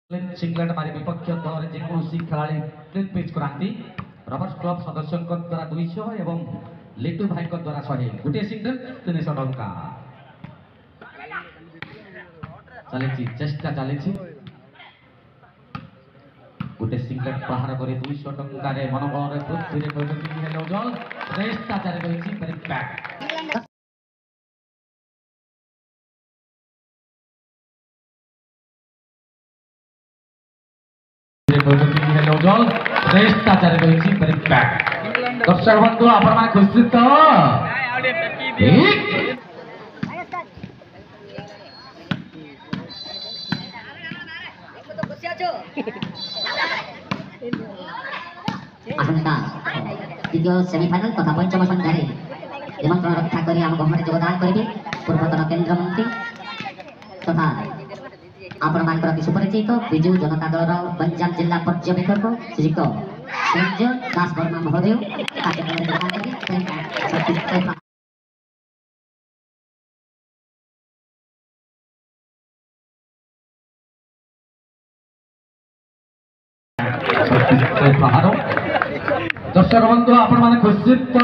singlet मारी विपक्ष दल जेकोसी खेलाड़ी क्लीन पिच कराती रबर्स क्लब सदस्य द्वारा 200 एवं लिटू भाई द्वारा 100 गोटे सिंगल 300 टंका चली चेष्टा चली गोटे सिंगलेट प्रहार कर 200 टंका मनोबल पृथ्वी उज्जवल चेष्टा जारी रही उज्जवल चेष्टा जारी रही दर्शक बंधु आपण खुशी तो आसंता द्वितीय सेमिफाइनल तथा पंचम संध्यारे निमंत्रण रक्षा कर आम गहमरे योगदान करेंगे पूर्वतन केन्द्र मंत्री तथा आपण मानकर अति सुपरिचित विजु जनता दल गंजाम जिला पर्यवेक्षक श्रीयुक्त संजय दास वर्मा महोदय कार्यक्रम दर्शक बंधु आपण खुशी तो